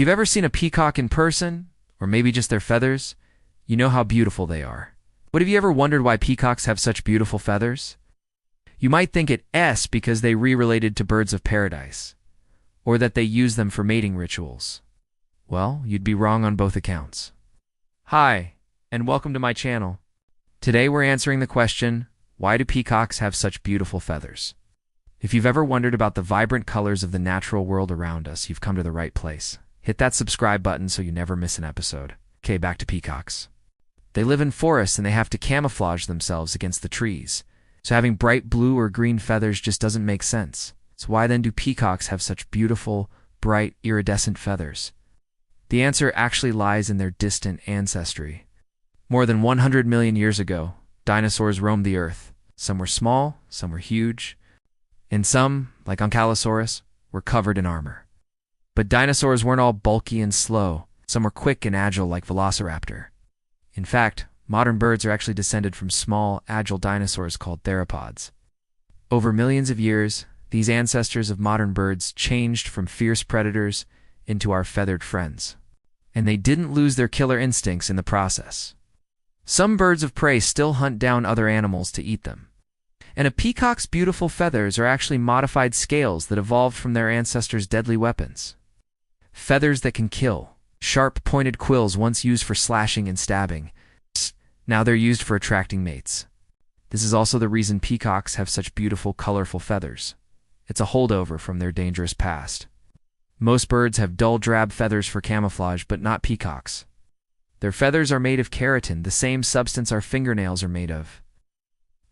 you've ever seen a peacock in person, or maybe just their feathers, you know how beautiful they are. But have you ever wondered why peacocks have such beautiful feathers? You might think it's because they related to birds of paradise, or that they use them for mating rituals. Well, you'd be wrong on both accounts. Hi, and welcome to my channel. Today we're answering the question, why do peacocks have such beautiful feathers? If you've ever wondered about the vibrant colors of the natural world around us, you've come to the right place. Hit that subscribe button so you never miss an episode. Okay, back to peacocks. They live in forests and they have to camouflage themselves against the trees. So having bright blue or green feathers just doesn't make sense. So why then do peacocks have such beautiful, bright, iridescent feathers? The answer actually lies in their distant ancestry. More than 100 million years ago, dinosaurs roamed the earth. Some were small, some were huge, and some, like Ankylosaurus, were covered in armor. But dinosaurs weren't all bulky and slow. Some were quick and agile like Velociraptor. In fact, modern birds are actually descended from small, agile dinosaurs called theropods. Over millions of years, these ancestors of modern birds changed from fierce predators into our feathered friends. And they didn't lose their killer instincts in the process. Some birds of prey still hunt down other animals to eat them. And a peacock's beautiful feathers are actually modified scales that evolved from their ancestors' deadly weapons. Feathers that can kill. Sharp, pointed quills once used for slashing and stabbing. Now they're used for attracting mates. This is also the reason peacocks have such beautiful, colorful feathers. It's a holdover from their dangerous past. Most birds have dull, drab feathers for camouflage, but not peacocks. Their feathers are made of keratin, the same substance our fingernails are made of.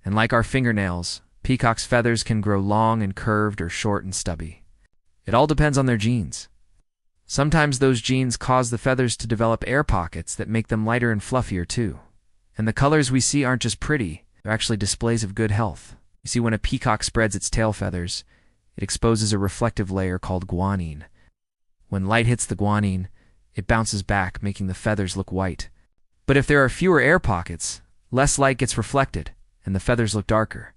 And like our fingernails, peacocks' feathers can grow long and curved or short and stubby. It all depends on their genes. Sometimes those genes cause the feathers to develop air pockets that make them lighter and fluffier too. And the colors we see aren't just pretty, they're actually displays of good health. You see, when a peacock spreads its tail feathers, it exposes a reflective layer called guanine. When light hits the guanine, it bounces back, making the feathers look white. But if there are fewer air pockets, less light gets reflected, and the feathers look darker.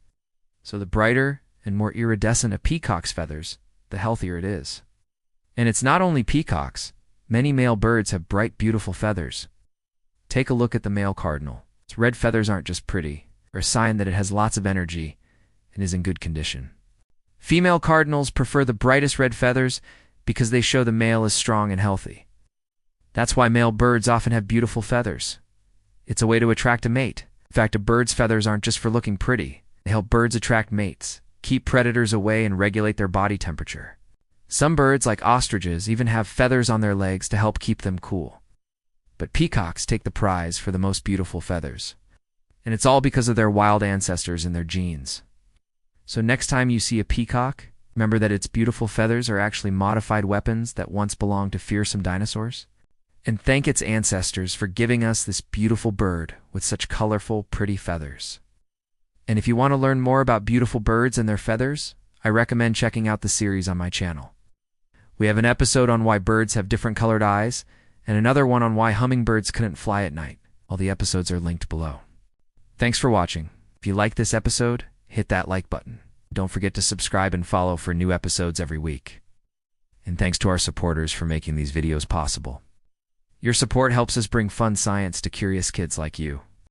So the brighter and more iridescent a peacock's feathers, the healthier it is. And it's not only peacocks. Many male birds have bright, beautiful feathers. Take a look at the male cardinal. Its red feathers aren't just pretty, they're a sign that it has lots of energy and is in good condition. Female cardinals prefer the brightest red feathers because they show the male is strong and healthy. That's why male birds often have beautiful feathers. It's a way to attract a mate. In fact, a bird's feathers aren't just for looking pretty. They help birds attract mates, keep predators away, and regulate their body temperature. Some birds, like ostriches, even have feathers on their legs to help keep them cool. But peacocks take the prize for the most beautiful feathers. And it's all because of their wild ancestors and their genes. So next time you see a peacock, remember that its beautiful feathers are actually modified weapons that once belonged to fearsome dinosaurs. And thank its ancestors for giving us this beautiful bird with such colorful, pretty feathers. And if you want to learn more about beautiful birds and their feathers, I recommend checking out the series on my channel. We have an episode on why birds have different colored eyes, and another one on why hummingbirds couldn't fly at night. All the episodes are linked below. Thanks for watching. If you like this episode, hit that like button. Don't forget to subscribe and follow for new episodes every week. And thanks to our supporters for making these videos possible. Your support helps us bring fun science to curious kids like you.